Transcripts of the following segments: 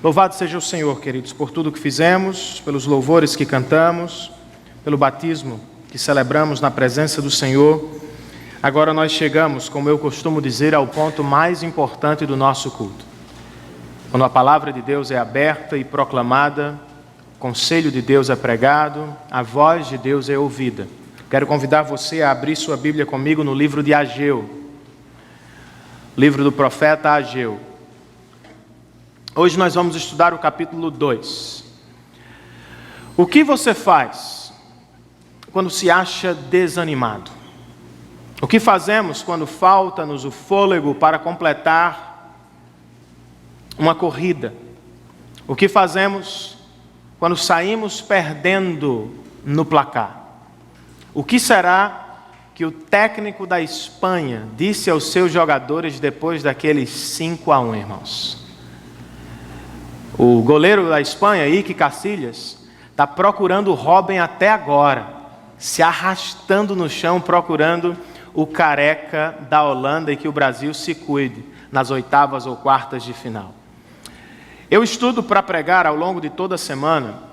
Louvado seja o Senhor, queridos, por tudo que fizemos, pelos louvores que cantamos, pelo batismo que celebramos na presença do Senhor. Agora nós chegamos, como eu costumo dizer, ao ponto mais importante do nosso culto. Quando a palavra de Deus é aberta e proclamada, o conselho de Deus é pregado, a voz de Deus é ouvida. Quero convidar você a abrir sua Bíblia comigo no livro de Ageu, livro do profeta Ageu. Hoje nós vamos estudar o capítulo 2. O que você faz quando se acha desanimado? O que fazemos quando falta-nos o fôlego para completar uma corrida? O que fazemos quando saímos perdendo no placar? O que será que o técnico da Espanha disse aos seus jogadores depois daqueles 5-1, irmãos? O goleiro da Espanha, Iker Casillas, está procurando o Robben até agora, se arrastando no chão, procurando o careca da Holanda e que o Brasil se cuide nas oitavas ou quartas de final. Eu estudo para pregar ao longo de toda a semana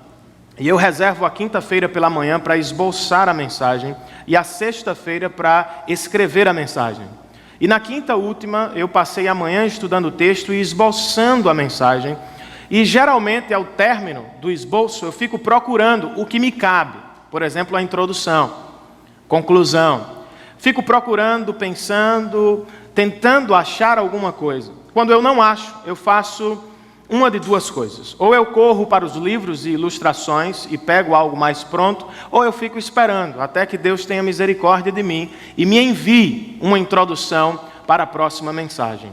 e eu reservo a quinta-feira pela manhã para esboçar a mensagem e a sexta-feira para escrever a mensagem. E na quinta última eu passei a manhã estudando o texto e esboçando a mensagem. E geralmente, ao término do esboço, eu fico procurando o que me cabe. Por exemplo, a introdução, conclusão. Fico procurando, pensando, tentando achar alguma coisa. Quando eu não acho, eu faço uma de duas coisas. Ou eu corro para os livros e ilustrações e pego algo mais pronto, ou eu fico esperando até que Deus tenha misericórdia de mim e me envie uma introdução para a próxima mensagem.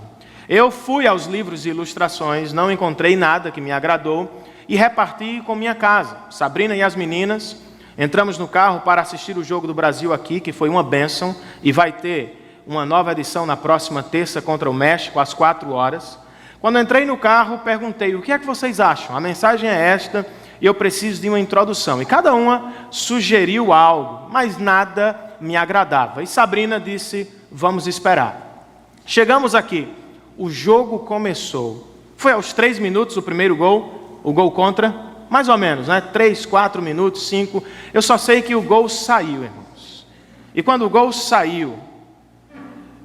Eu fui aos livros e ilustrações, não encontrei nada que me agradou e reparti com minha casa. Sabrina e as meninas, entramos no carro para assistir o Jogo do Brasil aqui, que foi uma bênção, e vai ter uma nova edição na próxima terça contra o México, às 4h. Quando entrei no carro, perguntei, o que é que vocês acham? A mensagem é esta e eu preciso de uma introdução. E cada uma sugeriu algo, mas nada me agradava. E Sabrina disse, vamos esperar. Chegamos aqui. O jogo começou. Foi aos 3 minutos o primeiro gol, o gol contra, mais ou menos, né? 3, 4 minutos, 5. Eu só sei que o gol saiu, irmãos. E quando o gol saiu,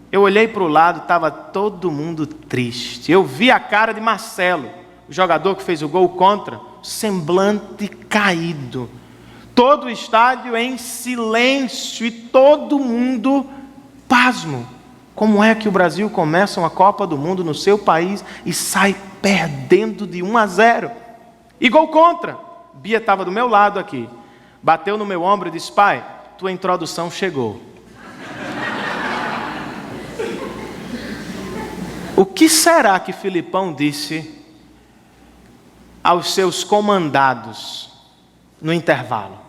eu olhei para o lado, estava todo mundo triste. Eu vi a cara de Marcelo, o jogador que fez o gol contra, semblante caído. Todo o estádio em silêncio e todo mundo pasmo. Como é que o Brasil começa uma Copa do Mundo no seu país e sai perdendo de 1-0? E gol contra. Bia estava do meu lado aqui. Bateu no meu ombro e disse, pai, tua introdução chegou. O que será que Filipão disse aos seus comandados no intervalo?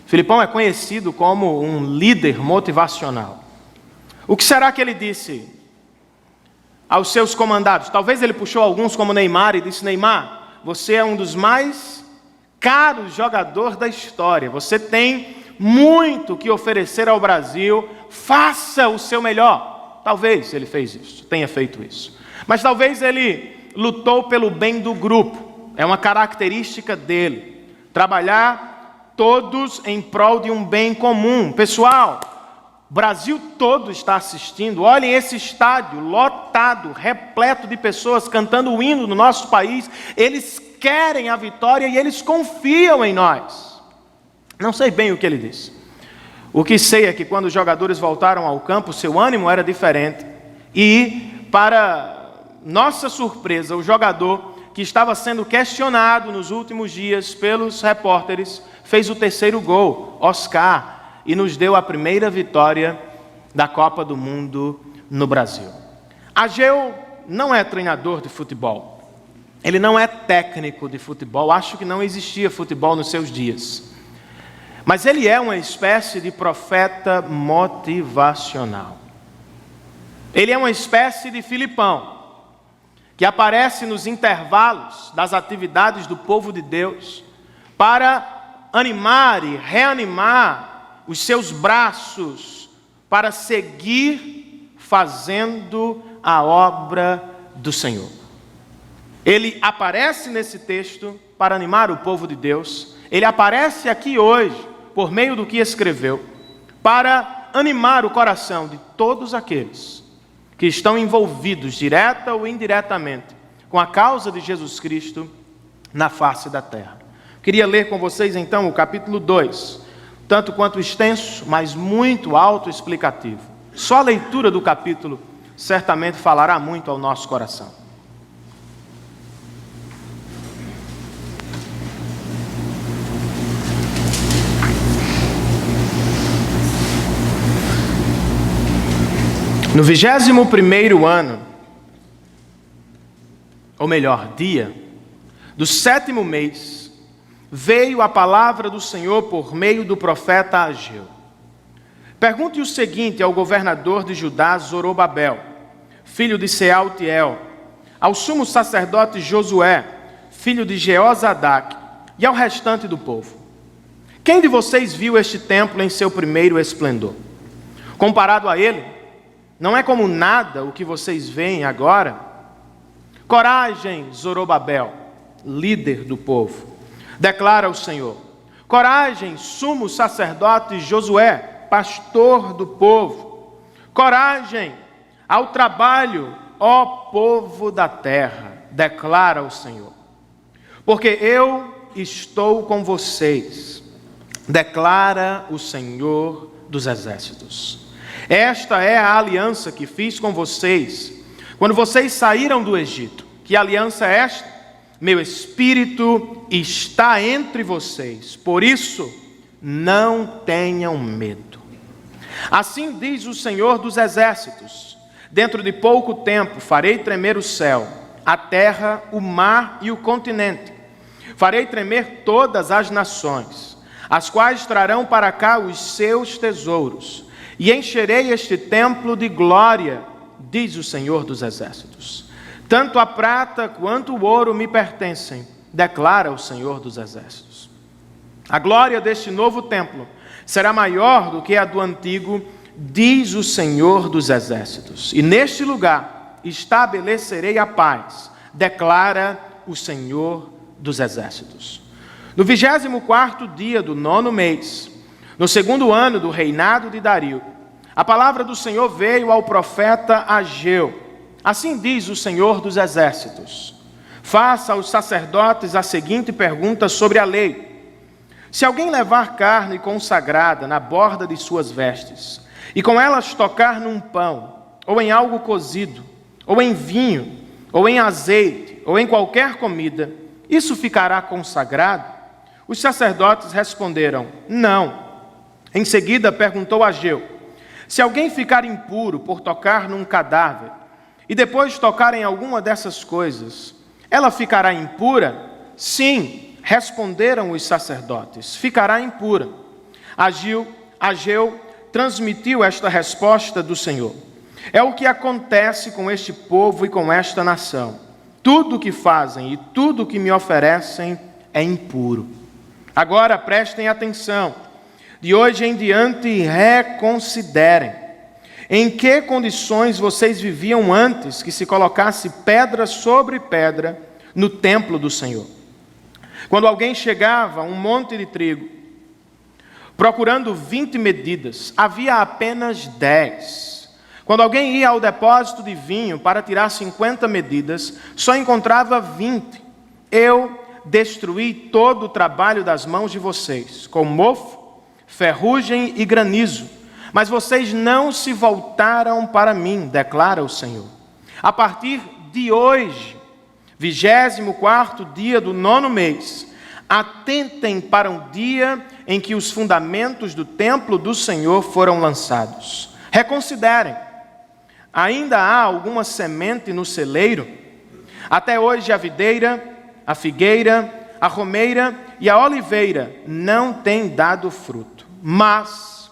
Filipão é conhecido como um líder motivacional. O que será que ele disse aos seus comandados? Talvez ele puxou alguns como Neymar e disse, Neymar, você é um dos mais caros jogadores da história. Você tem muito que oferecer ao Brasil. Faça o seu melhor. Talvez ele fez isso, tenha feito isso. Mas talvez ele lutou pelo bem do grupo. É uma característica dele. Trabalhar todos em prol de um bem comum. Pessoal, o Brasil todo está assistindo. Olhem esse estádio lotado, repleto de pessoas cantando o hino do nosso país. Eles querem a vitória e eles confiam em nós. Não sei bem o que ele disse. O que sei é que quando os jogadores voltaram ao campo, seu ânimo era diferente. E, para nossa surpresa, o jogador que estava sendo questionado nos últimos dias pelos repórteres fez o terceiro gol, Oscar, e nos deu a primeira vitória da Copa do Mundo no Brasil. Ageu não é treinador de futebol. Ele não é técnico de futebol. Acho que não existia futebol nos seus dias. Mas ele é uma espécie de profeta motivacional. Ele é uma espécie de Filipão, que aparece nos intervalos das atividades do povo de Deus para animar e reanimar os seus braços para seguir fazendo a obra do Senhor. Ele aparece nesse texto para animar o povo de Deus. Ele aparece aqui hoje, por meio do que escreveu, para animar o coração de todos aqueles que estão envolvidos, direta ou indiretamente, com a causa de Jesus Cristo na face da terra. Queria ler com vocês então o capítulo 2, tanto quanto extenso, mas muito autoexplicativo. Só a leitura do capítulo certamente falará muito ao nosso coração. No 21º ano, ou melhor, dia, do 7º mês, veio a palavra do Senhor por meio do profeta Ageu. Pergunte o seguinte ao governador de Judá, Zorobabel, filho de Sealtiel, ao sumo sacerdote Josué, filho de Jeozadaque, e ao restante do povo. Quem de vocês viu este templo em seu primeiro esplendor? Comparado a ele, não é como nada o que vocês veem agora? Coragem, Zorobabel, líder do povo, declara o Senhor. Coragem, sumo sacerdote Josué, pastor do povo. Coragem ao trabalho, ó povo da terra, declara o Senhor. Porque eu estou com vocês, declara o Senhor dos exércitos. Esta é a aliança que fiz com vocês, quando vocês saíram do Egito. Que aliança é esta? Meu Espírito está entre vocês, por isso não tenham medo. Assim diz o Senhor dos exércitos: dentro de pouco tempo farei tremer o céu, a terra, o mar e o continente. Farei tremer todas as nações, as quais trarão para cá os seus tesouros, e encherei este templo de glória, diz o Senhor dos exércitos. Tanto a prata quanto o ouro me pertencem, declara o Senhor dos exércitos. A glória deste novo templo será maior do que a do antigo, diz o Senhor dos exércitos. E neste lugar estabelecerei a paz, declara o Senhor dos exércitos. No 24º dia do 9º mês, no 2º ano do reinado de Dario, a palavra do Senhor veio ao profeta Ageu. Assim diz o Senhor dos exércitos: faça aos sacerdotes a seguinte pergunta sobre a lei. Se alguém levar carne consagrada na borda de suas vestes, e com elas tocar num pão, ou em algo cozido, ou em vinho, ou em azeite, ou em qualquer comida, isso ficará consagrado? Os sacerdotes responderam: não. Em seguida perguntou Ageu: se alguém ficar impuro por tocar num cadáver, e depois tocar em alguma dessas coisas, ela ficará impura? Sim, responderam os sacerdotes, ficará impura. Ageu transmitiu esta resposta do Senhor: é o que acontece com este povo e com esta nação. Tudo o que fazem e tudo o que me oferecem é impuro. Agora prestem atenção. De hoje em diante reconsiderem. Em que condições vocês viviam antes que se colocasse pedra sobre pedra no templo do Senhor? Quando alguém chegava a um monte de trigo, procurando 20 medidas, havia apenas 10. Quando alguém ia ao depósito de vinho para tirar 50 medidas, só encontrava 20. Eu destruí todo o trabalho das mãos de vocês, com mofo, ferrugem e granizo, mas vocês não se voltaram para mim, declara o Senhor. A partir de hoje, 24º dia do 9º mês, atentem para o dia em que os fundamentos do templo do Senhor foram lançados. Reconsiderem. Ainda há alguma semente no celeiro? Até hoje a videira, a figueira, a romeira e a oliveira não têm dado fruto. Mas,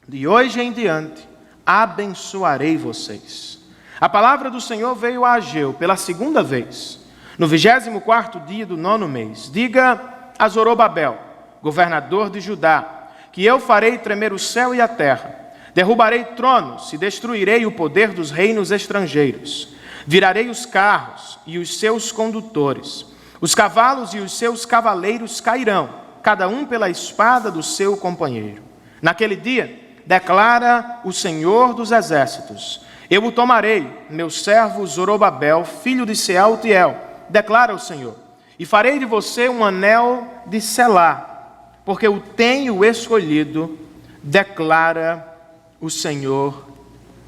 de hoje em diante, abençoarei vocês. A palavra do Senhor veio a Ageu pela segunda vez, no 24º dia do 9º mês. Diga a Zorobabel, governador de Judá, que eu farei tremer o céu e a terra. Derrubarei tronos e destruirei o poder dos reinos estrangeiros. Virarei os carros e os seus condutores. Os cavalos e os seus cavaleiros cairão, cada um pela espada do seu companheiro. Naquele dia, declara o Senhor dos Exércitos, eu o tomarei, meu servo Zorobabel, filho de Sealtiel, declara o Senhor, e farei de você um anel de selá, porque o tenho escolhido, declara o Senhor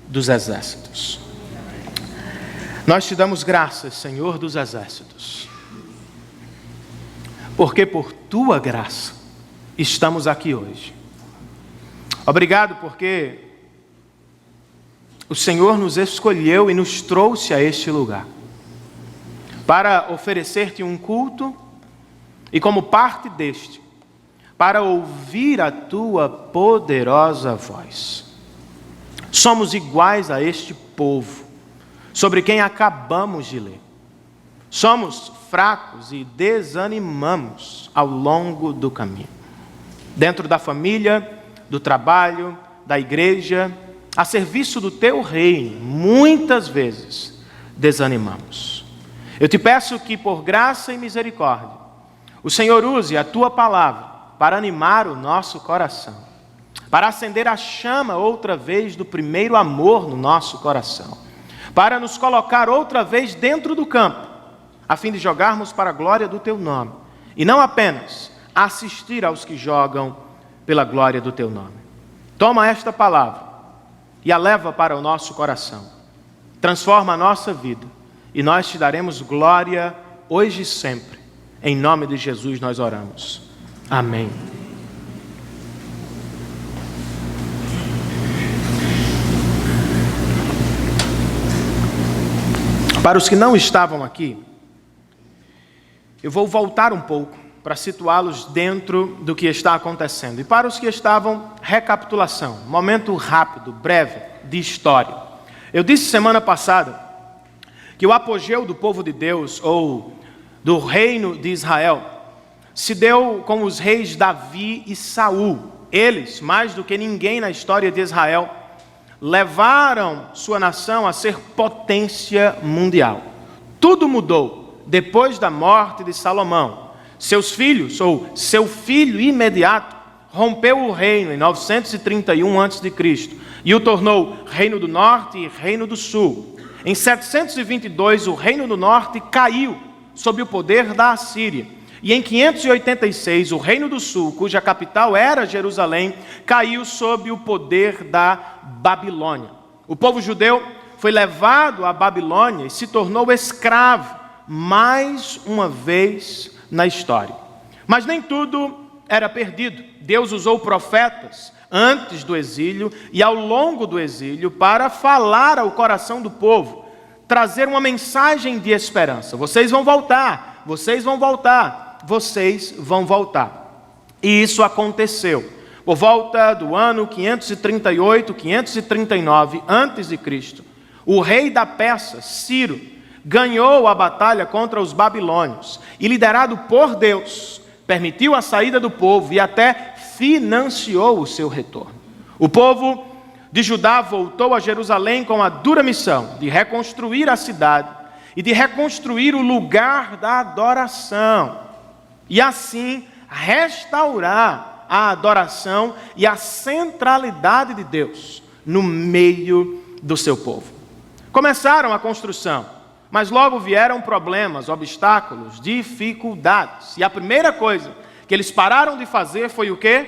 dos Exércitos. Nós te damos graças, Senhor dos Exércitos, porque por tua graça estamos aqui hoje. Obrigado porque o Senhor nos escolheu e nos trouxe a este lugar para oferecer-te um culto e, como parte deste, para ouvir a tua poderosa voz. Somos iguais a este povo, sobre quem acabamos de ler. Somos fracos e desanimamos ao longo do caminho. Dentro da família, do trabalho, da igreja, a serviço do teu reino, muitas vezes desanimamos. Eu te peço que, por graça e misericórdia, o Senhor use a tua palavra para animar o nosso coração, para acender a chama outra vez do primeiro amor no nosso coração, para nos colocar outra vez dentro do campo, a fim de jogarmos para a glória do teu nome, e não apenas assistir aos que jogam pela glória do teu nome. Toma esta palavra e a leva para o nosso coração. Transforma a nossa vida e nós te daremos glória hoje e sempre. Em nome de Jesus nós oramos. Amém. Para os que não estavam aqui, eu vou voltar um pouco para situá-los dentro do que está acontecendo. E para os que estavam, recapitulação, momento rápido, breve, de história. Eu disse semana passada que o apogeu do povo de Deus, ou do reino de Israel, se deu com os reis Davi e Saul. Eles, mais do que ninguém na história de Israel, levaram sua nação a ser potência mundial. Tudo mudou depois da morte de Salomão. Seus filhos, ou seu filho imediato, rompeu o reino em 931 a.C. e o tornou reino do norte e reino do sul. Em 722, o reino do norte caiu sob o poder da Assíria. E em 586, o reino do sul, cuja capital era Jerusalém, caiu sob o poder da Babilônia. O povo judeu foi levado à Babilônia e se tornou escravo mais uma vez na história. Mas nem tudo era perdido. Deus usou profetas antes do exílio e ao longo do exílio para falar ao coração do povo, trazer uma mensagem de esperança. Vocês vão voltar, vocês vão voltar, vocês vão voltar. E isso aconteceu. Por volta do ano 538, 539 a.C., o rei da Pérsia, Ciro, ganhou a batalha contra os babilônios e, liderado por Deus, permitiu a saída do povo e até financiou o seu retorno. O povo de Judá voltou a Jerusalém com a dura missão de reconstruir a cidade e de reconstruir o lugar da adoração e assim restaurar a adoração e a centralidade de Deus no meio do seu povo. Começaram a construção, mas logo vieram problemas, obstáculos, dificuldades. E a primeira coisa que eles pararam de fazer foi o quê?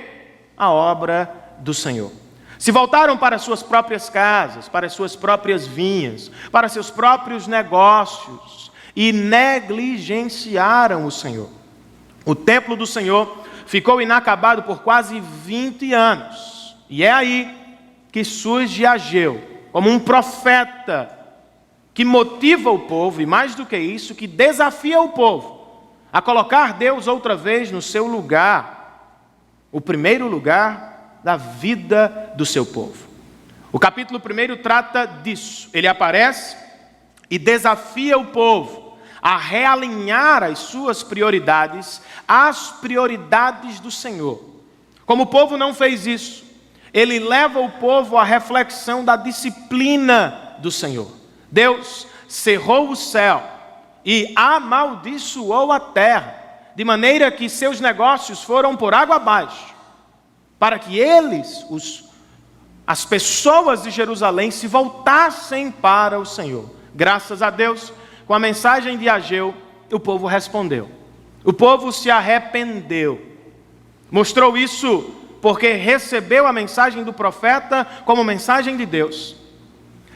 A obra do Senhor. Se voltaram para suas próprias casas, para suas próprias vinhas, para seus próprios negócios e negligenciaram o Senhor. O templo do Senhor ficou inacabado por quase 20 anos. E é aí que surge Ageu, como um profeta que motiva o povo, e mais do que isso, que desafia o povo a colocar Deus outra vez no seu lugar, o primeiro lugar da vida do seu povo. O capítulo 1 trata disso. Ele aparece e desafia o povo a realinhar as suas prioridades às prioridades do Senhor. Como o povo não fez isso, ele leva o povo à reflexão da disciplina do Senhor. Deus cerrou o céu e amaldiçoou a terra, de maneira que seus negócios foram por água abaixo, para que as pessoas de Jerusalém se voltassem para o Senhor. Graças a Deus, com a mensagem de Ageu, o povo respondeu. O povo se arrependeu. Mostrou isso porque recebeu a mensagem do profeta como mensagem de Deus.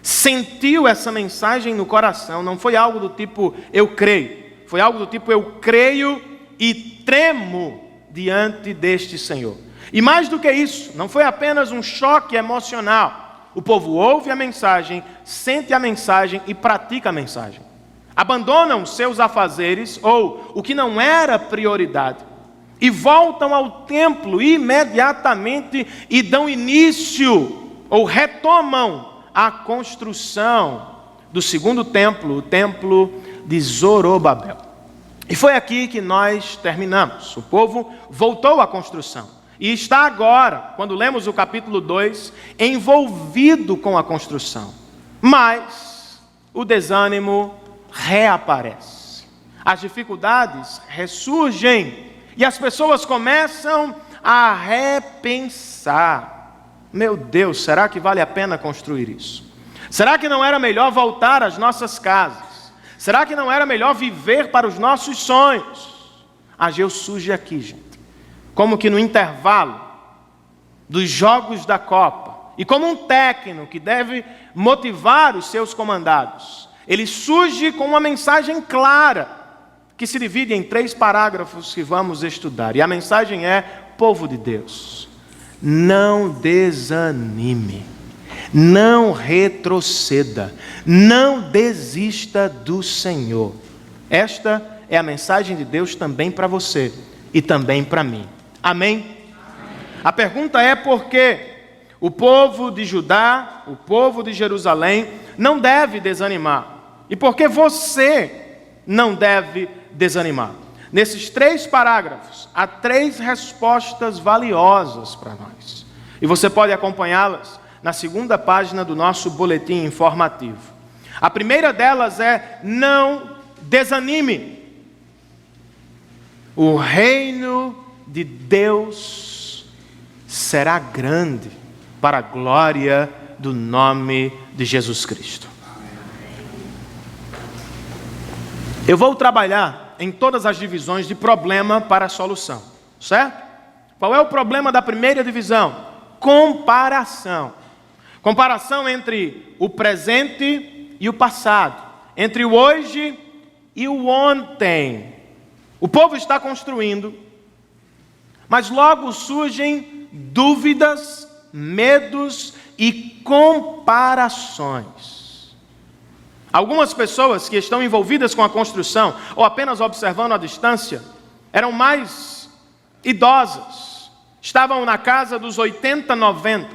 Sentiu essa mensagem no coração. Não foi algo do tipo, eu creio. Foi algo do tipo, eu creio e tremo diante deste Senhor. E mais do que isso, não foi apenas um choque emocional. O povo ouve a mensagem, sente a mensagem e pratica a mensagem. Abandonam seus afazeres, ou o que não era prioridade, e voltam ao templo imediatamente e dão início, ou retomam a construção do segundo templo, o templo de Zorobabel. E foi aqui que nós terminamos. O povo voltou à construção. E está agora, quando lemos o capítulo 2, envolvido com a construção. Mas o desânimo reaparece. As dificuldades ressurgem. E as pessoas começam a repensar. Meu Deus, será que vale a pena construir isso? Será que não era melhor voltar às nossas casas? Será que não era melhor viver para os nossos sonhos? Ageu surge aqui, gente. Como que no intervalo dos jogos da Copa, e como um técnico que deve motivar os seus comandados, ele surge com uma mensagem clara, que se divide em 3 parágrafos que vamos estudar. E a mensagem é: povo de Deus, não desanime, não retroceda, não desista do Senhor. Esta é a mensagem de Deus também para você e também para mim. Amém? Amém? A pergunta é por que o povo de Judá, o povo de Jerusalém, não deve desanimar. E por que você não deve desanimar? Nesses 3 parágrafos, há 3 respostas valiosas para nós. E você pode acompanhá-las na 2ª página do nosso boletim informativo. A primeira delas é: não desanime. O reino de Deus será grande para a glória do nome de Jesus Cristo. Eu vou trabalhar em todas as divisões de problema para a solução, certo? Qual é o problema da primeira divisão? Comparação. Comparação entre o presente e o passado, entre o hoje e o ontem. O povo está construindo, mas logo surgem dúvidas, medos e comparações. Algumas pessoas que estão envolvidas com a construção, ou apenas observando à distância, eram mais idosas, estavam na casa dos 80, 90,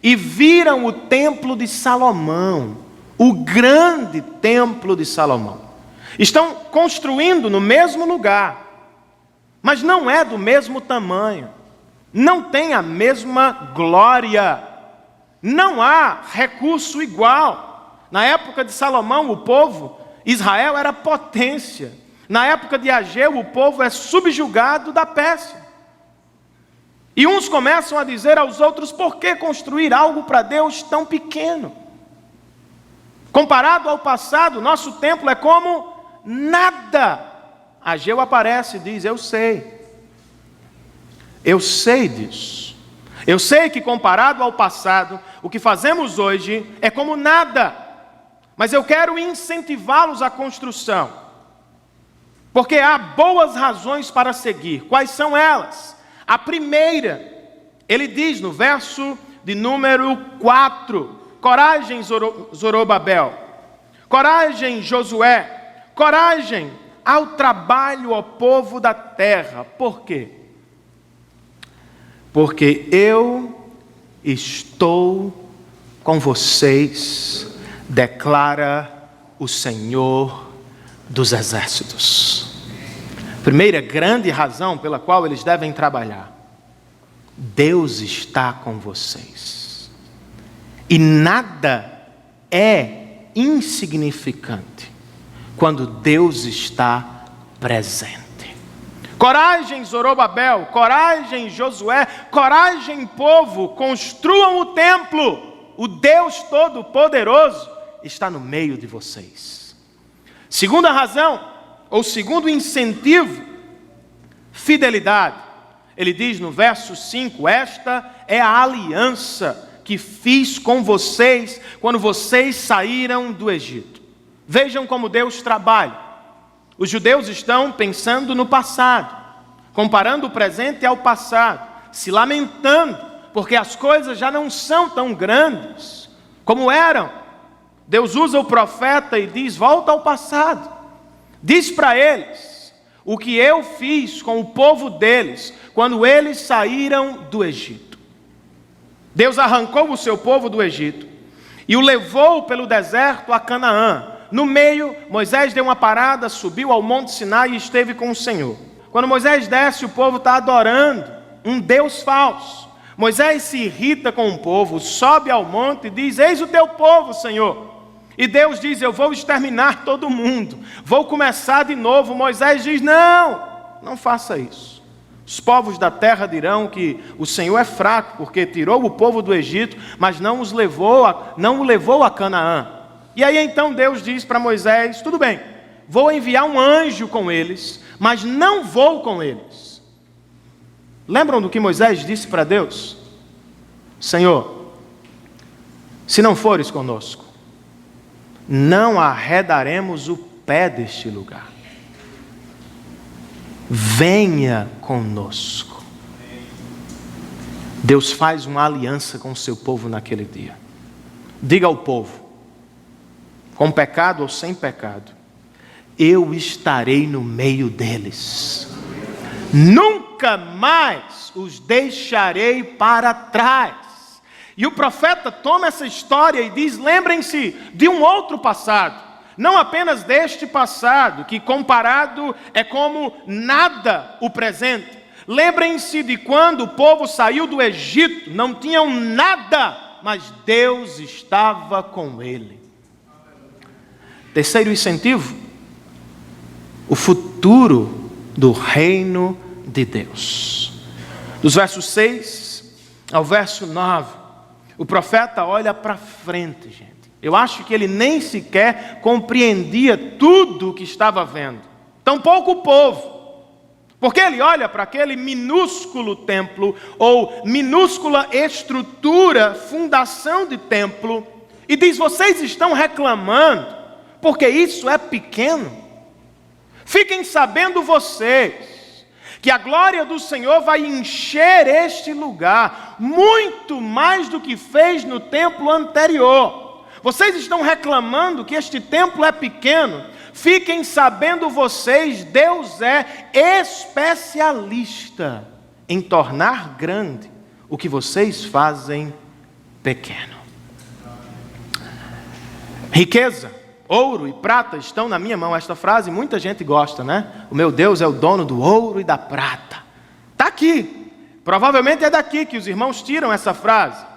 e viram o templo de Salomão, o grande templo de Salomão. Estão construindo no mesmo lugar, mas não é do mesmo tamanho, não tem a mesma glória, não há recurso igual. Na época de Salomão, o povo, Israel era potência. Na época de Ageu, o povo é subjugado da Pérsia. E uns começam a dizer aos outros: por que construir algo para Deus tão pequeno? Comparado ao passado, nosso templo é como nada. Ageu aparece e diz: eu sei disso. Eu sei que comparado ao passado, o que fazemos hoje é como nada. Mas eu quero incentivá-los à construção, porque há boas razões para seguir. Quais são elas? A primeira, ele diz no verso de número 4, coragem, Zorobabel, coragem, Josué, coragem ao trabalho, ó povo da terra. Por quê? Porque eu estou com vocês, declara o Senhor dos Exércitos. Primeira grande razão pela qual eles devem trabalhar. Deus está com vocês. E nada é insignificante quando Deus está presente. Coragem, Zorobabel, coragem, Josué, coragem, povo, construam o templo. O Deus Todo-Poderoso está no meio de vocês. Segunda razão, ou segundo incentivo, fidelidade. Ele diz no verso 5, esta é a aliança que fiz com vocês quando vocês saíram do Egito. Vejam como Deus trabalha. Os judeus estão pensando no passado, comparando o presente ao passado, se lamentando, porque as coisas já não são tão grandes como eram. Deus usa o profeta e diz, volta ao passado. Diz para eles o que eu fiz com o povo deles, quando eles saíram do Egito. Deus arrancou o seu povo do Egito e o levou pelo deserto a Canaã. No meio, Moisés deu uma parada, subiu ao Monte Sinai e esteve com o Senhor. Quando Moisés desce, o povo está adorando um Deus falso. Moisés se irrita com o povo, sobe ao monte e diz, eis o teu povo, Senhor. E Deus diz, eu vou exterminar todo mundo, vou começar de novo. Moisés diz, não faça isso. Os povos da terra dirão que o Senhor é fraco, porque tirou o povo do Egito, mas não o levou a Canaã. E aí então Deus diz para Moisés, tudo bem, vou enviar um anjo com eles, mas não vou com eles. Lembram do que Moisés disse para Deus? Senhor, se não fores conosco, não arredaremos o pé deste lugar. Venha conosco. Deus faz uma aliança com o seu povo naquele dia. Diga ao povo, com pecado ou sem pecado, eu estarei no meio deles. Nunca mais os deixarei para trás. E o profeta toma essa história e diz, lembrem-se de um outro passado. Não apenas deste passado, que comparado é como nada o presente. Lembrem-se de quando o povo saiu do Egito, não tinham nada, mas Deus estava com ele. Terceiro incentivo, o futuro do reino de Deus. Dos versos 6 ao verso 9, o profeta olha para frente, gente. Eu acho que ele nem sequer compreendia tudo o que estava vendo. Tampouco o povo. Porque ele olha para aquele minúsculo templo, ou minúscula estrutura, fundação de templo, e diz, vocês estão reclamando, porque isso é pequeno. Fiquem sabendo vocês, que a glória do Senhor vai encher este lugar, muito mais do que fez no templo anterior. Vocês estão reclamando que este templo é pequeno. Fiquem sabendo vocês, Deus é especialista em tornar grande o que vocês fazem pequeno. Riqueza, ouro e prata estão na minha mão. Esta frase muita gente gosta, né? O meu Deus é o dono do ouro e da prata. Está aqui. Provavelmente é daqui que os irmãos tiram essa frase.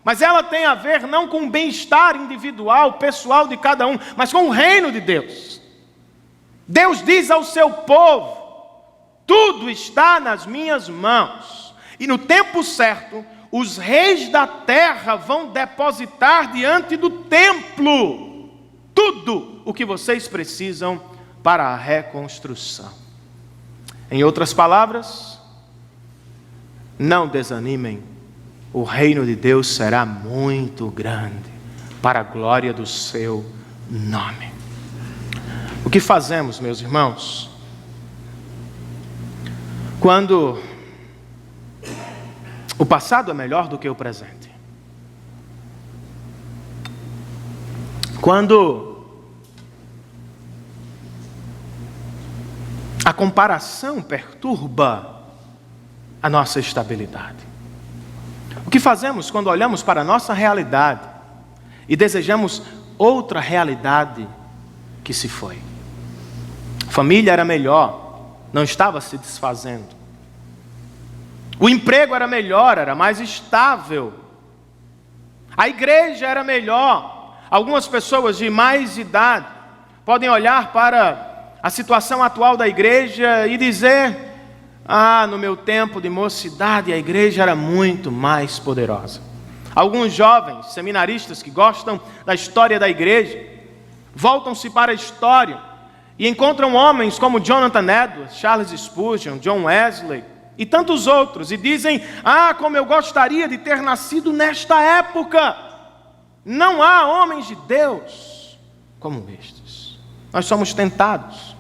Mas ela tem a ver não com o bem-estar individual, pessoal de cada um, mas com o reino de Deus. Deus diz ao seu povo, tudo está nas minhas mãos. E no tempo certo, os reis da terra vão depositar diante do templo tudo o que vocês precisam para a reconstrução. Em outras palavras, não desanimem. O reino de Deus será muito grande, para a glória do seu nome. O que fazemos, meus irmãos, quando o passado é melhor do que o presente? Quando a comparação perturba a nossa estabilidade? O que fazemos quando olhamos para a nossa realidade e desejamos outra realidade que se foi? A família era melhor, não estava se desfazendo. O emprego era melhor, era mais estável. A igreja era melhor. Algumas pessoas de mais idade podem olhar para a situação atual da igreja e dizer: no meu tempo de mocidade a igreja era muito mais poderosa. Alguns jovens seminaristas que gostam da história da igreja voltam-se para a história e encontram homens como Jonathan Edwards, Charles Spurgeon, John Wesley e tantos outros, e dizem: como eu gostaria de ter nascido nesta época. Não há homens de Deus como estes. Nós somos tentados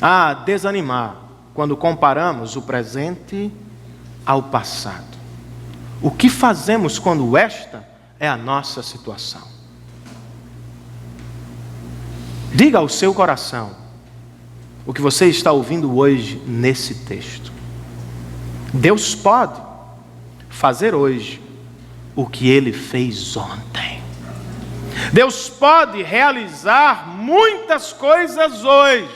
a desanimar quando comparamos o presente ao passado. O que fazemos quando esta é a nossa situação? Diga ao seu coração o que você está ouvindo hoje nesse texto. Deus pode fazer hoje o que Ele fez ontem. Deus pode realizar muitas coisas hoje,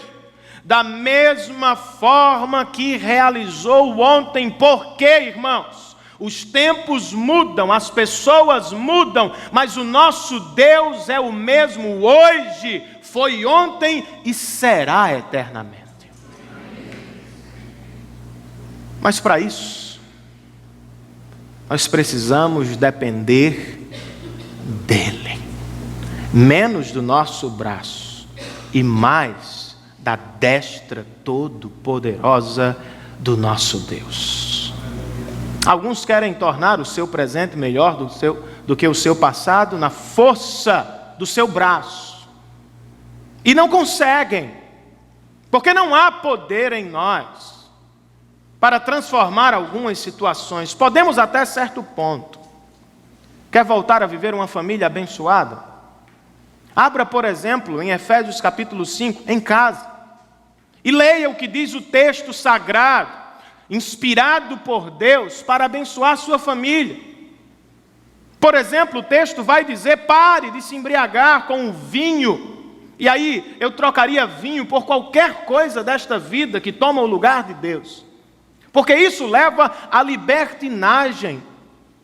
da mesma forma que realizou ontem. Porque, irmãos, os tempos mudam, as pessoas mudam, mas o nosso Deus é o mesmo hoje, foi ontem e será eternamente. Mas para isso, nós precisamos depender dEle, menos do nosso braço e mais da destra todo-poderosa do nosso Deus. Alguns querem tornar o seu presente melhor do que o seu passado na força do seu braço. E não conseguem, porque não há poder em nós para transformar algumas situações. Podemos até certo ponto. Quer voltar a viver uma família abençoada? Abra, por exemplo, em Efésios capítulo 5, em casa, e leia o que diz o texto sagrado, inspirado por Deus para abençoar sua família. Por exemplo, o texto vai dizer: pare de se embriagar com o vinho. E aí eu trocaria vinho por qualquer coisa desta vida que toma o lugar de Deus, porque isso leva à libertinagem.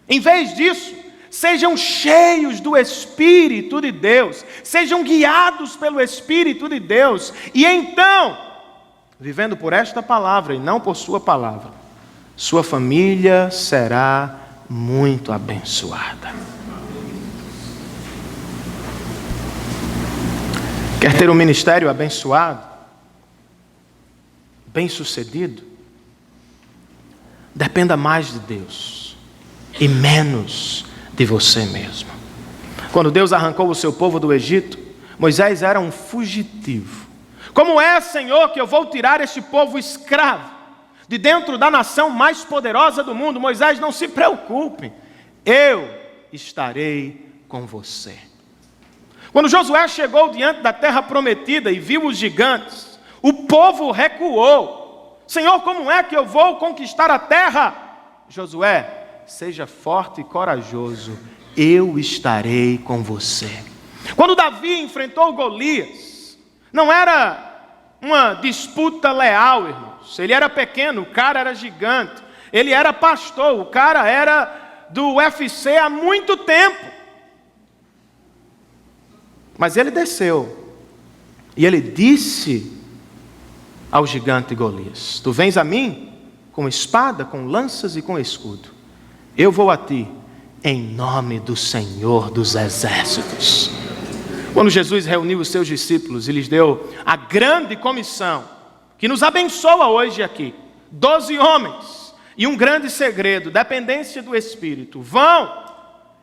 Em vez disso, sejam cheios do Espírito de Deus, sejam guiados pelo Espírito de Deus, e então, vivendo por esta palavra e não por sua palavra, sua família será muito abençoada. Quer ter um ministério abençoado, bem-sucedido? Dependa mais de Deus e menos de você mesmo. Quando Deus arrancou o seu povo do Egito, Moisés era um fugitivo. Como é, Senhor, que eu vou tirar este povo escravo de dentro da nação mais poderosa do mundo? Moisés, não se preocupe, eu estarei com você. Quando Josué chegou diante da terra prometida e viu os gigantes, o povo recuou. Senhor, como é que eu vou conquistar a terra? Josué, seja forte e corajoso, eu estarei com você. Quando Davi enfrentou Golias, não era uma disputa leal, irmãos. Ele era pequeno, o cara era gigante. Ele era pastor, o cara era do UFC há muito tempo. Mas ele desceu e ele disse ao gigante Golias: tu vens a mim com espada, com lanças e com escudo. Eu vou a ti em nome do Senhor dos Exércitos. Quando Jesus reuniu os seus discípulos e lhes deu a grande comissão, que nos abençoa hoje aqui, 12 homens e um grande segredo, dependência do Espírito. Vão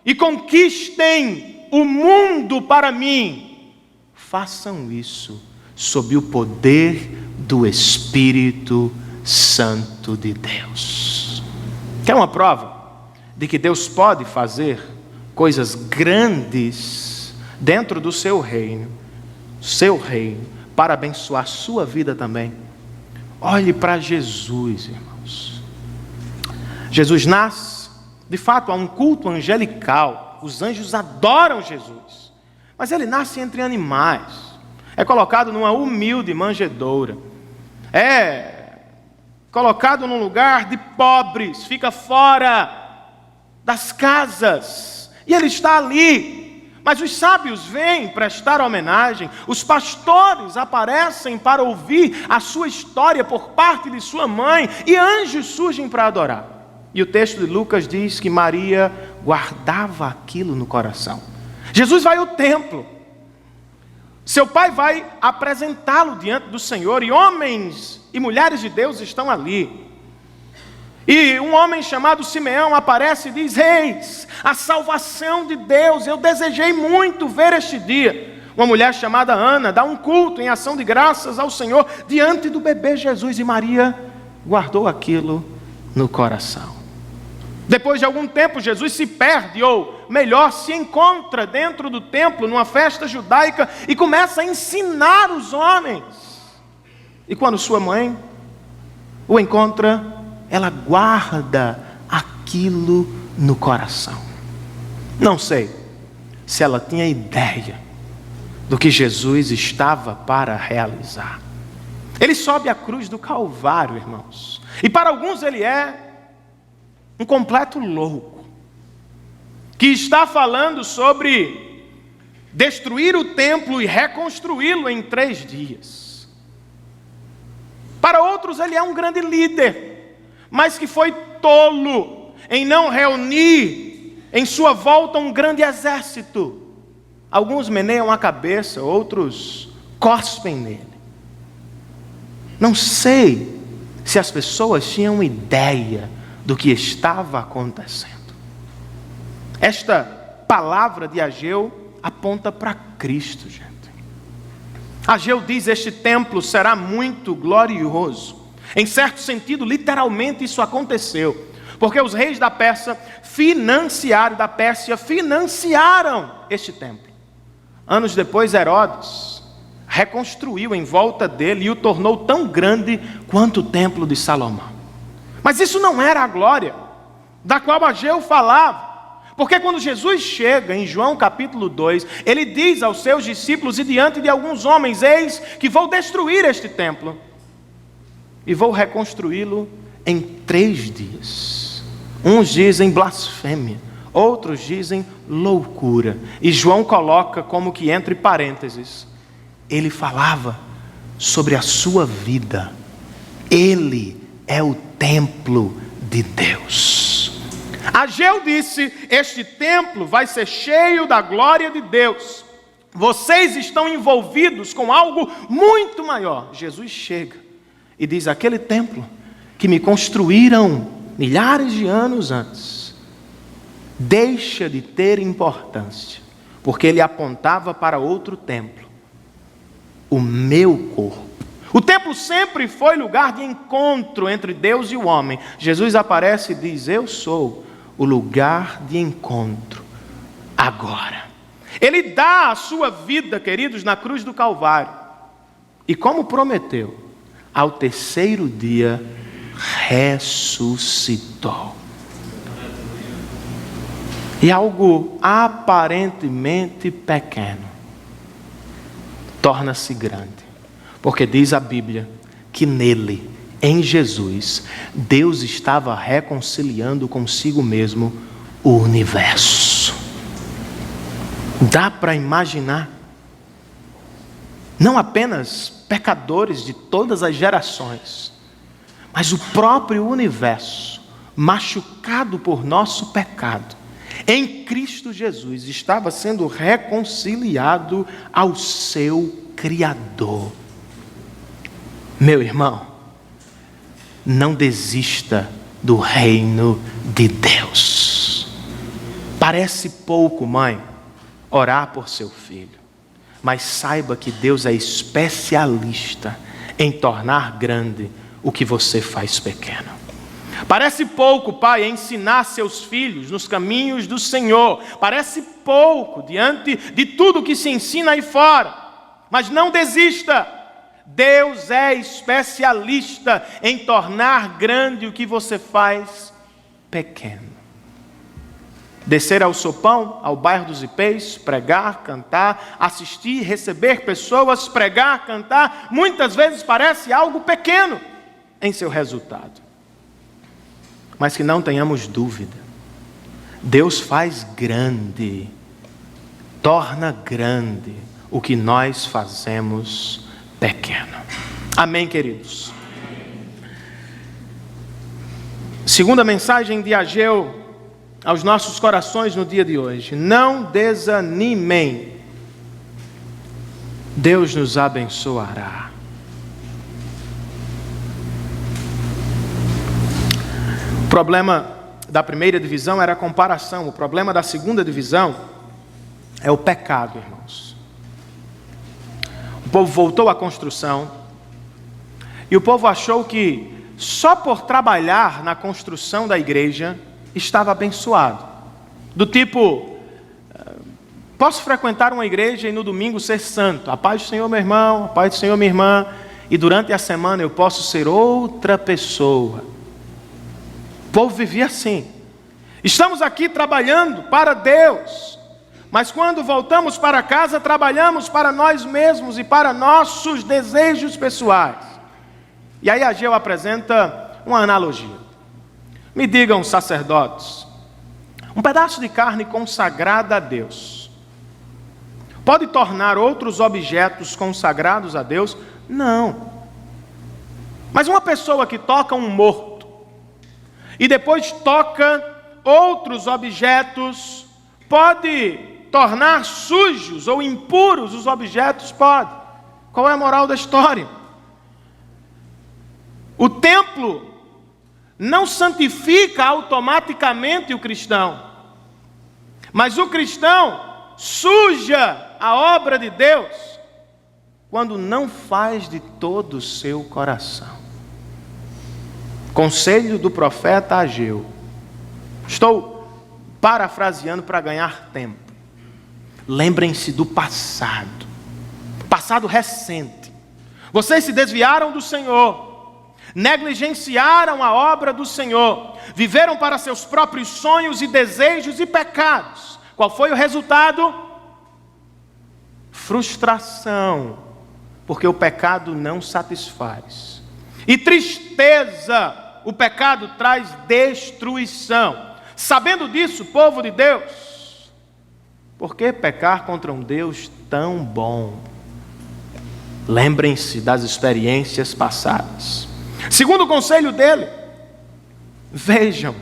e conquistem o mundo para mim. Façam isso sob o poder do Espírito Santo de Deus. Quer uma prova de que Deus pode fazer coisas grandes dentro do seu reino, para abençoar sua vida também? Olhe para Jesus, irmãos. Jesus nasce, de fato há um culto angelical, os anjos adoram Jesus, mas ele nasce entre animais, é colocado numa humilde manjedoura, é colocado num lugar de pobres, fica fora das casas, e ele está ali. Mas os sábios vêm prestar homenagem, os pastores aparecem para ouvir a sua história por parte de sua mãe, e anjos surgem para adorar. E o texto de Lucas diz que Maria guardava aquilo no coração. Jesus vai ao templo, seu pai vai apresentá-lo diante do Senhor, e homens e mulheres de Deus estão ali. E um homem chamado Simeão aparece e diz: eis, a salvação de Deus, eu desejei muito ver este dia. Uma mulher chamada Ana dá um culto em ação de graças ao Senhor diante do bebê Jesus, e Maria guardou aquilo no coração. Depois de algum tempo, Jesus se perde, ou melhor, se encontra dentro do templo, numa festa judaica, e começa a ensinar os homens. E quando sua mãe o encontra, ela guarda aquilo no coração. Não sei se ela tinha ideia do que Jesus estava para realizar. Ele sobe a cruz do Calvário, irmãos, e para alguns ele é um completo louco, que está falando sobre destruir o templo e reconstruí-lo em 3 dias. Para outros ele é um grande líder, mas que foi tolo em não reunir em sua volta um grande exército. Alguns meneiam a cabeça, outros cospem nele. Não sei se as pessoas tinham ideia do que estava acontecendo. Esta palavra de Ageu aponta para Cristo, gente. Ageu diz: este templo será muito glorioso. Em certo sentido, literalmente isso aconteceu, porque os reis da Pérsia financiaram este templo. Anos depois, Herodes reconstruiu em volta dele e o tornou tão grande quanto o templo de Salomão. Mas isso não era a glória da qual Ageu falava. Porque quando Jesus chega em João capítulo 2, ele diz aos seus discípulos e diante de alguns homens: eis que vou destruir este templo e vou reconstruí-lo em 3 dias. Uns dizem blasfêmia, outros dizem loucura. E João coloca como que entre parênteses, ele falava sobre a sua vida. Ele é o templo de Deus. Ageu disse: este templo vai ser cheio da glória de Deus. Vocês estão envolvidos com algo muito maior. Jesus chega e diz: aquele templo que me construíram milhares de anos antes deixa de ter importância, porque ele apontava para outro templo, o meu corpo. O templo sempre foi lugar de encontro entre Deus e o homem. Jesus aparece e diz: eu sou o lugar de encontro agora. Ele dá a sua vida, queridos, na cruz do Calvário. E como prometeu, ao 3º dia ressuscitou. E algo aparentemente pequeno torna-se grande. Porque diz a Bíblia que nele, em Jesus, Deus estava reconciliando consigo mesmo o universo. Dá para imaginar? Não apenas pecadores de todas as gerações, mas o próprio universo, machucado por nosso pecado, em Cristo Jesus, estava sendo reconciliado ao seu Criador. Meu irmão, não desista do reino de Deus. Parece pouco, mãe, orar por seu filho, mas saiba que Deus é especialista em tornar grande o que você faz pequeno. Parece pouco, pai, ensinar seus filhos nos caminhos do Senhor. Parece pouco diante de tudo que se ensina aí fora, mas não desista. Deus é especialista em tornar grande o que você faz pequeno. Descer ao Sopão, ao bairro dos Ipês, pregar, cantar, assistir, receber pessoas, pregar, cantar, muitas vezes parece algo pequeno. em seu resultado. Mas que não tenhamos dúvida, Deus faz grande, torna grande o que nós fazemos pequeno. Amém, queridos? Segunda mensagem de Ageu aos nossos corações no dia de hoje: não desanimem, Deus nos abençoará. O problema da primeira divisão era a comparação, o problema da segunda divisão é o pecado, irmãos. O povo voltou à construção e o povo achou que só por trabalhar na construção da igreja estava abençoado. Do tipo, posso frequentar uma igreja e no domingo ser santo. A paz do Senhor, meu irmão, a paz do Senhor, minha irmã. E durante a semana eu posso ser outra pessoa. O povo vivia assim. Estamos aqui trabalhando para Deus, mas quando voltamos para casa, trabalhamos para nós mesmos e para nossos desejos pessoais. E aí Ageu apresenta uma analogia. Me digam, sacerdotes, um pedaço de carne consagrada a Deus pode tornar outros objetos consagrados a Deus? Não. Mas uma pessoa que toca um morto e depois toca outros objetos, pode tornar sujos ou impuros os objetos? Pode. Qual é a moral da história? O templo não santifica automaticamente o cristão, mas o cristão suja a obra de Deus quando não faz de todo o seu coração. Conselho do profeta Ageu. Estou parafraseando para ganhar tempo. Lembrem-se do passado, passado recente. Vocês se desviaram do Senhor, negligenciaram a obra do Senhor, viveram para seus próprios sonhos e desejos e pecados. Qual foi o resultado? Frustração, porque o pecado não satisfaz. E tristeza, o pecado traz destruição. Sabendo disso, povo de Deus, por que pecar contra um Deus tão bom? Lembrem-se das experiências passadas. Segundo o conselho dele, vejam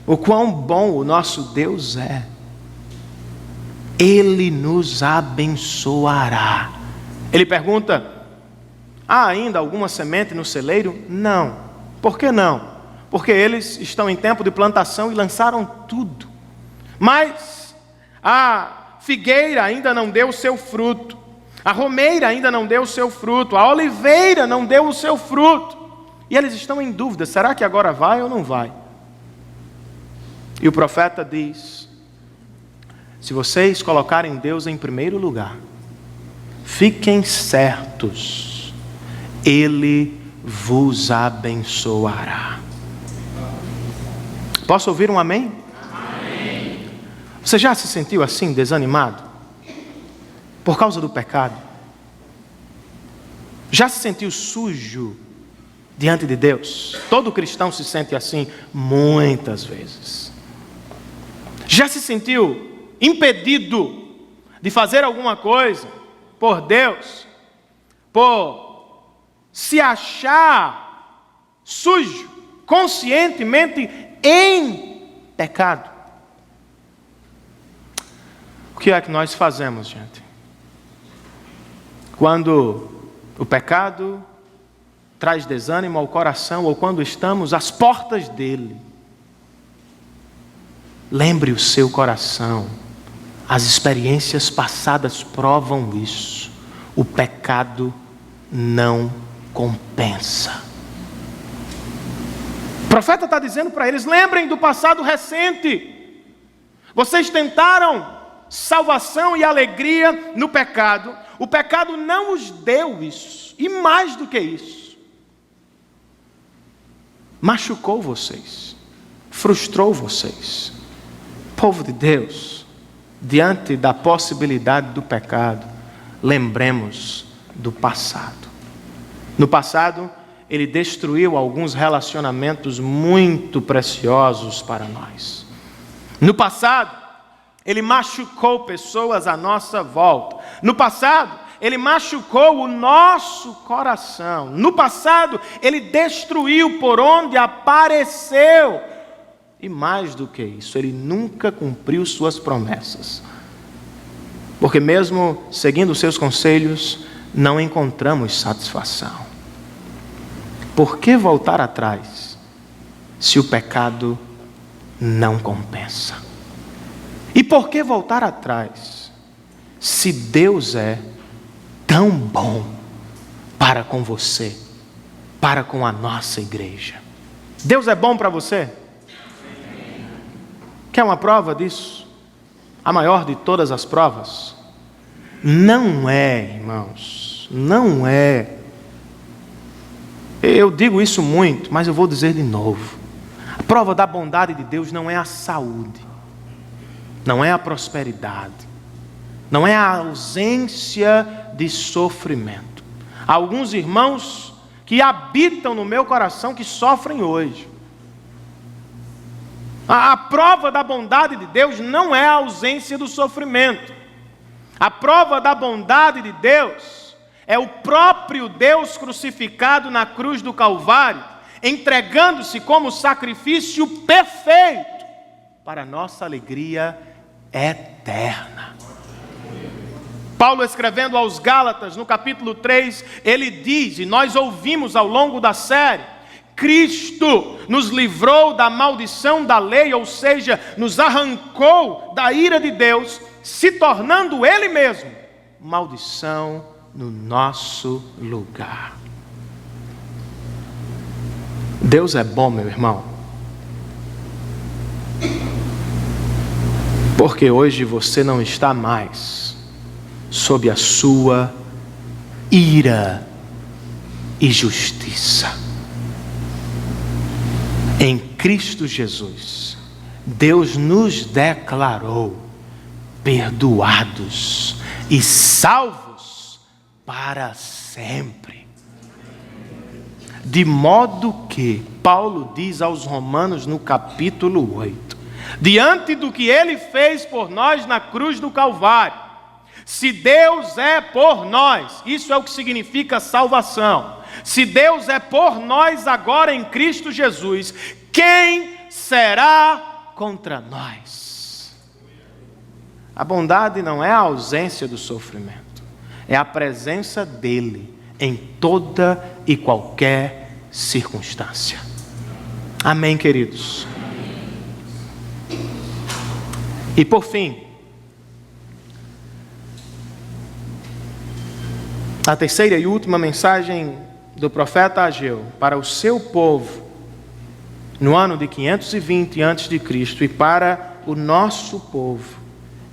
o quão bom o nosso Deus é. Ele nos abençoará. Ele pergunta: há ainda alguma semente no celeiro? Não. Por que não? Porque eles estão em tempo de plantação e lançaram tudo. Mas a figueira ainda não deu o seu fruto, a romeira ainda não deu o seu fruto, a oliveira não deu o seu fruto. E eles estão em dúvida: será que agora vai ou não vai? E o profeta diz: se vocês colocarem Deus em primeiro lugar, fiquem certos, Ele vos abençoará. Posso ouvir um amém? Amém. Você já se sentiu assim, desanimado? Por causa do pecado? Já se sentiu sujo diante de Deus? Todo cristão se sente assim muitas vezes. Já se sentiu impedido de fazer alguma coisa por Deus, por se achar sujo, conscientemente em pecado? O que é que nós fazemos, gente? Quando o pecado traz desânimo ao coração, ou quando estamos às portas dele, lembre o seu coração. As experiências passadas provam isso. O pecado não compensa. O profeta está dizendo para eles: lembrem do passado recente. Vocês tentaram salvação e alegria no pecado. O pecado não os deu isso. E mais do que isso, machucou vocês, frustrou vocês. Povo de Deus, diante da possibilidade do pecado, lembremos do passado. No passado, Ele destruiu alguns relacionamentos muito preciosos para nós. No passado, Ele machucou pessoas à nossa volta. No passado, Ele machucou o nosso coração. No passado, Ele destruiu por onde apareceu. E mais do que isso, Ele nunca cumpriu suas promessas. Porque mesmo seguindo seus conselhos, não encontramos satisfação. Por que voltar atrás, se o pecado não compensa? E por que voltar atrás, se Deus é tão bom para com você, para com a nossa igreja? Deus é bom para você? Quer uma prova disso? A maior de todas as provas? Não é, irmãos, não é. Eu digo isso muito, mas eu vou dizer de novo. A prova da bondade de Deus não é a saúde, não é a prosperidade, não é a ausência de sofrimento. Há alguns irmãos que habitam no meu coração que sofrem hoje. A prova da bondade de Deus não é a ausência do sofrimento. A prova da bondade de Deus é o próprio Deus crucificado na cruz do Calvário, entregando-se como sacrifício perfeito para a nossa alegria eterna. Paulo, escrevendo aos Gálatas, no capítulo 3, ele diz, e nós ouvimos ao longo da série, Cristo nos livrou da maldição da lei, ou seja, nos arrancou da ira de Deus, se tornando Ele mesmo maldição no nosso lugar. Deus é bom, meu irmão, porque hoje você não está mais sob a sua ira e justiça. Em Cristo Jesus, Deus nos declarou perdoados e salvos para sempre. De modo que, Paulo diz aos Romanos no capítulo 8, diante do que Ele fez por nós na cruz do Calvário, se Deus é por nós, isso é o que significa salvação. Se Deus é por nós agora em Cristo Jesus, quem será contra nós? A bondade não é a ausência do sofrimento, é a presença dEle em toda e qualquer circunstância. Amém, queridos? E por fim, a terceira e última mensagem do profeta Ageu para o seu povo no ano de 520 a.C. e para o nosso povo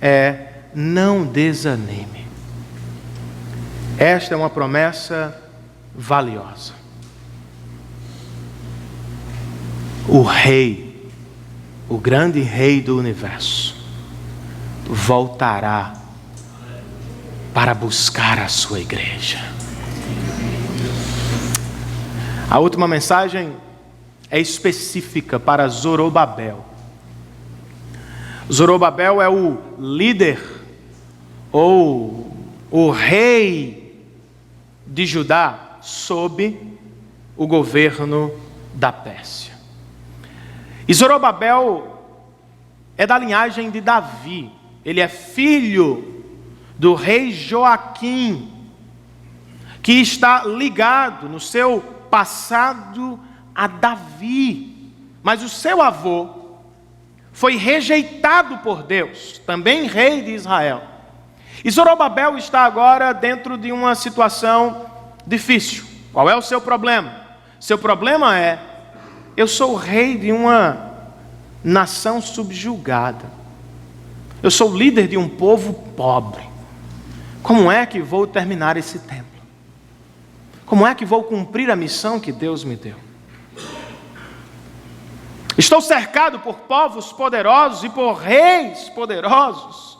é: não desanime. Esta é uma promessa valiosa. O Rei, o grande Rei do universo, voltará para buscar a sua igreja. A última mensagem é específica para Zorobabel. Zorobabel é o líder ou o rei de Judá sob o governo da Pérsia. E Zorobabel é da linhagem de Davi. Ele é filho do rei Joaquim, que está ligado no seu passado a Davi. Mas o seu avô foi rejeitado por Deus, também rei de Israel. E Zorobabel está agora dentro de uma situação difícil. Qual é o seu problema? Seu problema é: eu sou rei de uma nação subjugada. Eu sou líder de um povo pobre. Como é que vou terminar esse templo? Como é que vou cumprir a missão que Deus me deu? Estou cercado por povos poderosos e por reis poderosos.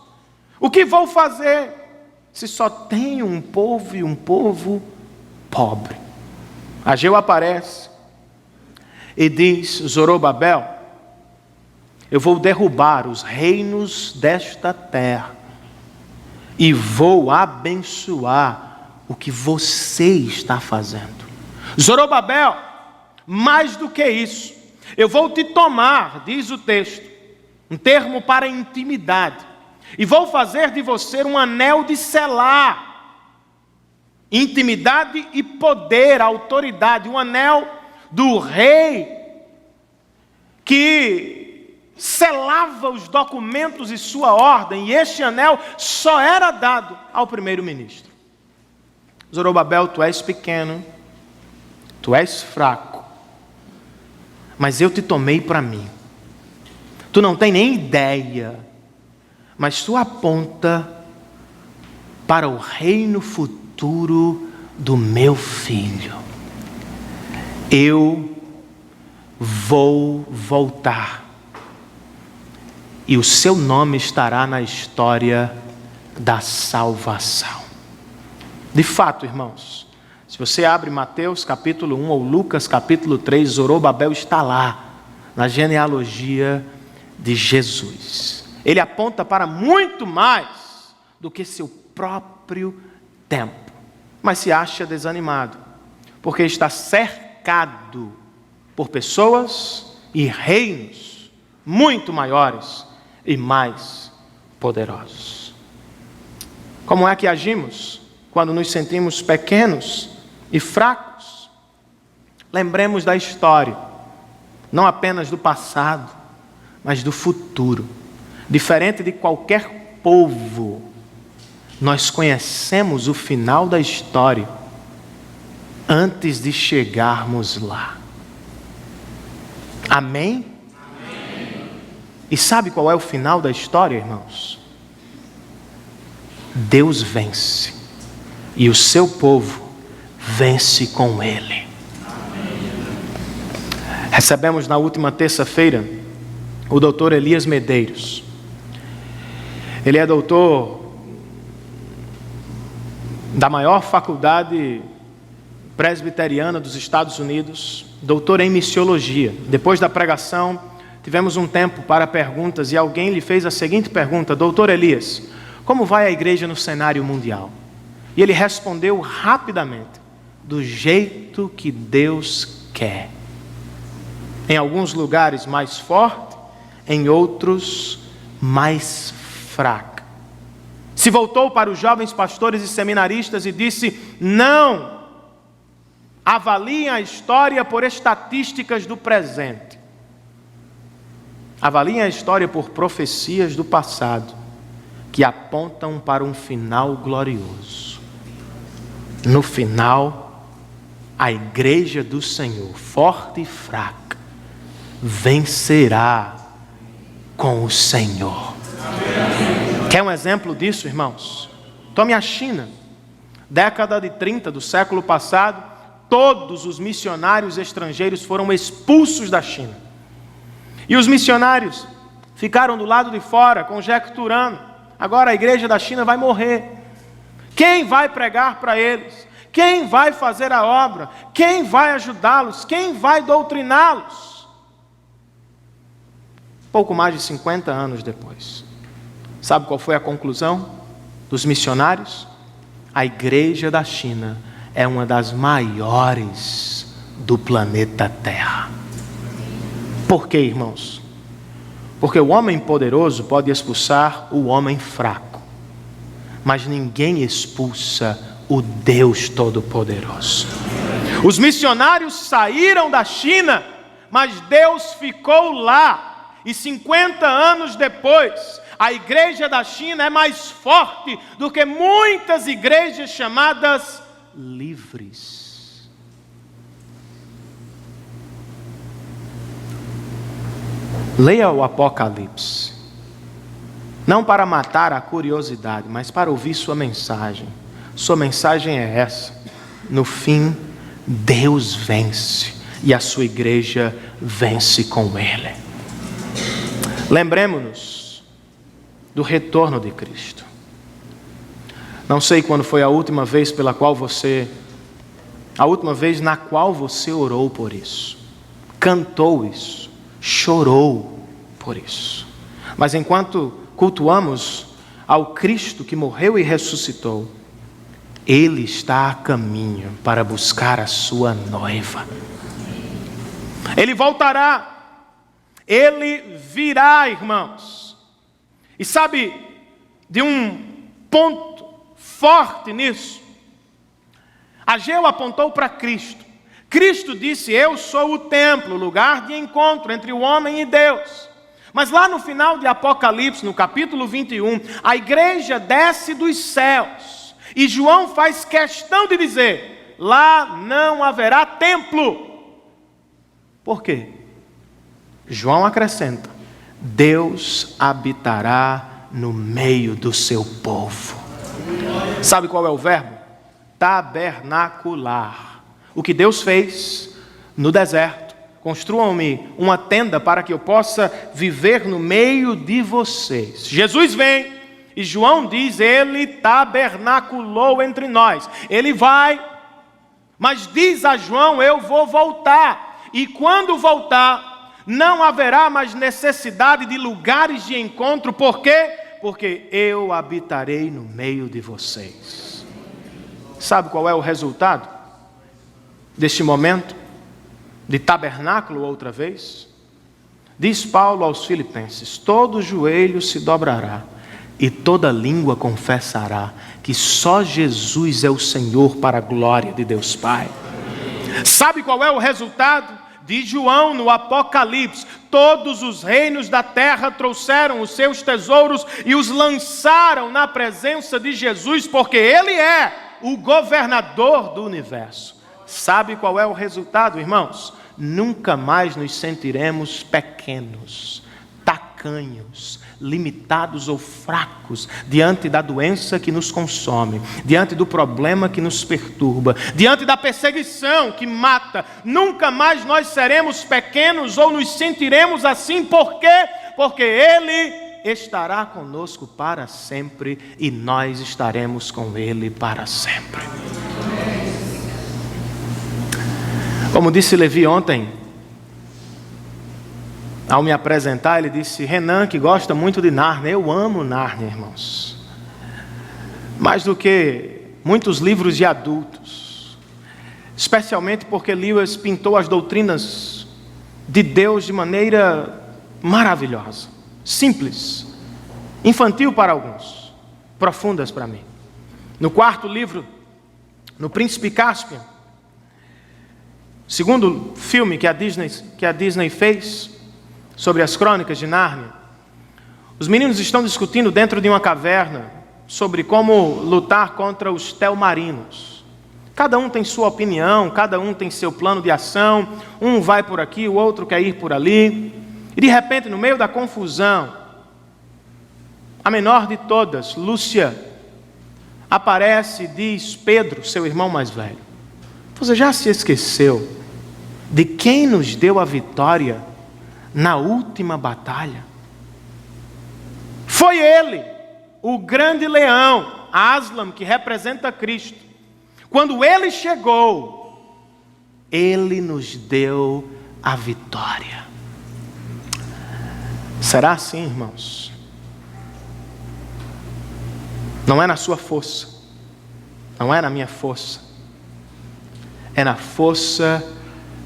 O que vou fazer se só tenho um povo e um povo pobre? Ageu aparece e diz: Zorobabel, eu vou derrubar os reinos desta terra e vou abençoar o que você está fazendo. Zorobabel, mais do que isso, eu vou te tomar, diz o texto, um termo para intimidade, e vou fazer de você um anel de selar, intimidade e poder, autoridade, um anel do rei que selava os documentos e sua ordem, e este anel só era dado ao primeiro-ministro. Zorobabel, tu és pequeno, tu és fraco, mas eu te tomei para mim. Tu não tem nem ideia, mas tu aponta para o reino futuro do meu filho. Eu vou voltar e o seu nome estará na história da salvação. De fato, irmãos, se você abre Mateus capítulo 1 ou Lucas capítulo 3, Zorobabel está lá, na genealogia de Jesus. Ele aponta para muito mais do que seu próprio tempo, mas se acha desanimado, porque está cercado por pessoas e reinos muito maiores e mais poderosos. Como é que agimos quando nos sentimos pequenos e fracos? Lembremos da história, não apenas do passado, mas do futuro. Diferente de qualquer povo, nós conhecemos o final da história antes de chegarmos lá. Amém? E sabe qual é o final da história, irmãos? Deus vence e o seu povo vence com ele. Recebemos na última terça-feira o doutor Elias Medeiros. Ele é doutor da maior faculdade presbiteriana dos Estados Unidos, doutor em missiologia. Depois da pregação, tivemos um tempo para perguntas e alguém lhe fez a seguinte pergunta: doutor Elias, como vai a igreja no cenário mundial? E ele respondeu rapidamente: do jeito que Deus quer. Em alguns lugares mais forte, em outros mais fraca. Se voltou para os jovens pastores e seminaristas e disse: não avaliem a história por estatísticas do presente. Avaliem a história por profecias do passado, que apontam para um final glorioso. No final, a igreja do Senhor, forte e fraca, vencerá com o Senhor. Quer um exemplo disso, irmãos? Tome a China. Década de 30 do século passado, todos os missionários estrangeiros foram expulsos da China. E os missionários ficaram do lado de fora, conjecturando: agora a igreja da China vai morrer. Quem vai pregar para eles? Quem vai fazer a obra? Quem vai ajudá-los? Quem vai doutriná-los? Pouco mais de 50 anos depois, sabe qual foi a conclusão dos missionários? A igreja da China é uma das maiores do planeta Terra. Por quê, irmãos? Porque o homem poderoso pode expulsar o homem fraco, mas ninguém expulsa o Deus Todo-Poderoso. Os missionários saíram da China, mas Deus ficou lá. E 50 anos depois, a igreja da China é mais forte do que muitas igrejas chamadas livres. Leia o Apocalipse, não para matar a curiosidade, mas para ouvir sua mensagem. Sua mensagem é essa: no fim, Deus vence e a sua igreja vence com Ele. Lembremos-nos do retorno de Cristo. Não sei quando foi a última vez pela qual você a última vez na qual você orou por isso, cantou isso, chorou por isso. Mas enquanto cultuamos ao Cristo que morreu e ressuscitou, Ele está a caminho para buscar a sua noiva. Ele voltará, Ele virá, irmãos. E sabe de um ponto forte nisso? Ageu apontou para Cristo. Cristo disse: eu sou o templo, lugar de encontro entre o homem e Deus. Mas lá no final de Apocalipse, no capítulo 21, a igreja desce dos céus. E João faz questão de dizer: lá não haverá templo. Por quê? João acrescenta: Deus habitará no meio do seu povo. Sabe qual é o verbo? Tabernacular. O que Deus fez no deserto. Construam-me uma tenda para que eu possa viver no meio de vocês. Jesus vem e João diz: Ele tabernaculou entre nós. Ele vai, mas diz a João: eu vou voltar. E quando voltar, não haverá mais necessidade de lugares de encontro. Por quê? Porque eu habitarei no meio de vocês. Sabe qual é o resultado deste momento de tabernáculo outra vez? Diz Paulo aos Filipenses: todo joelho se dobrará e toda língua confessará que só Jesus é o Senhor, para a glória de Deus Pai. Sabe qual é o resultado? Diz João no Apocalipse: todos os reinos da terra trouxeram os seus tesouros e os lançaram na presença de Jesus, porque Ele é o governador do universo. Sabe qual é o resultado, irmãos? Nunca mais nos sentiremos pequenos, tacanhos, limitados ou fracos diante da doença que nos consome, diante do problema que nos perturba, diante da perseguição que mata. Nunca mais nós seremos pequenos ou nos sentiremos assim. Por quê? Porque Ele estará conosco para sempre e nós estaremos com Ele para sempre. Como disse Levi ontem, ao me apresentar, ele disse: Renan, que gosta muito de Nárnia. Eu amo Nárnia, irmãos. Mais do que muitos livros de adultos. Especialmente porque Lewis pintou as doutrinas de Deus de maneira maravilhosa. Simples. Infantil para alguns. Profundas para mim. No quarto livro, no Príncipe Caspian, segundo filme que a Disney fez sobre as crônicas de Nárnia, os meninos estão discutindo dentro de uma caverna sobre como lutar contra os telmarinos. Cada um tem sua opinião, cada um tem seu plano de ação, um vai por aqui, o outro quer ir por ali, e de repente, no meio da confusão, a menor de todas, Lúcia, aparece e diz: Pedro, seu irmão mais velho, você já se esqueceu de quem nos deu a vitória na última batalha? Foi Ele, o grande leão, Aslan, que representa Cristo. Quando Ele chegou, Ele nos deu a vitória. Será assim, irmãos? Não é na sua força, não é na minha força, é na força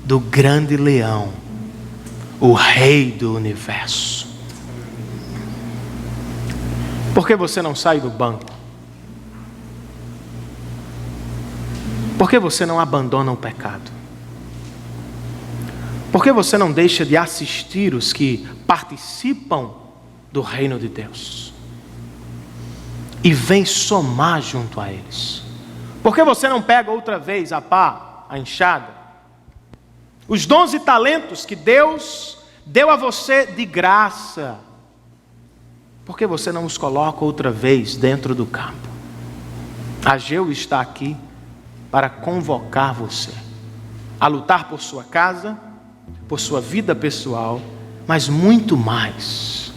do grande leão, o rei do universo. Por que você não sai do banco? Por que você não abandona o pecado? Por que você não deixa de assistir os que participam do reino de Deus e vem somar junto a eles? Por que você não pega outra vez a pá, a enxada, os dons e talentos que Deus deu a você de graça? Por que você não os coloca outra vez dentro do campo? Ageu está aqui para convocar você a lutar por sua casa, por sua vida pessoal, mas muito mais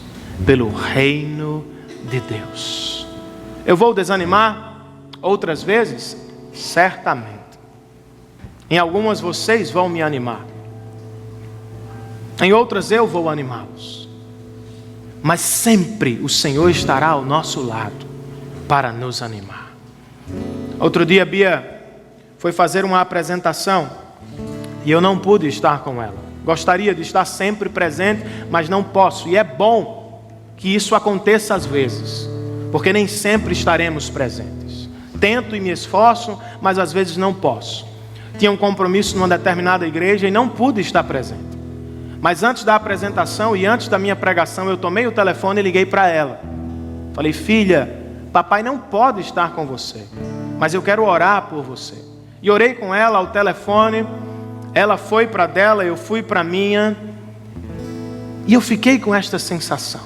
pelo reino de Deus. Eu vou desanimar outras vezes? Certamente. Em algumas vocês vão me animar. Em outras eu vou animá-los. Mas sempre o Senhor estará ao nosso lado para nos animar. Outro dia, Bia foi fazer uma apresentação e eu não pude estar com ela. Gostaria de estar sempre presente, mas não posso. E é bom que isso aconteça às vezes, porque nem sempre estaremos presentes. Tento e me esforço, mas às vezes não posso. Tinha um compromisso numa determinada igreja e não pude estar presente. Mas antes da apresentação e antes da minha pregação, eu tomei o telefone e liguei para ela. Falei: filha, papai não pode estar com você, mas eu quero orar por você. E orei com ela ao telefone. Ela foi para dela, eu fui para a minha. E eu fiquei com esta sensação: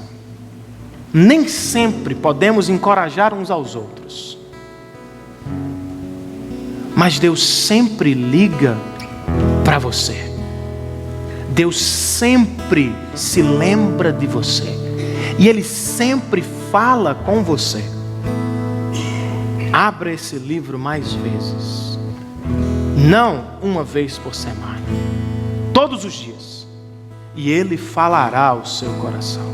nem sempre podemos encorajar uns aos outros, mas Deus sempre liga para você. Deus sempre se lembra de você. E Ele sempre fala com você. Abra esse livro mais vezes. Não uma vez por semana. Todos os dias. E Ele falará ao seu coração.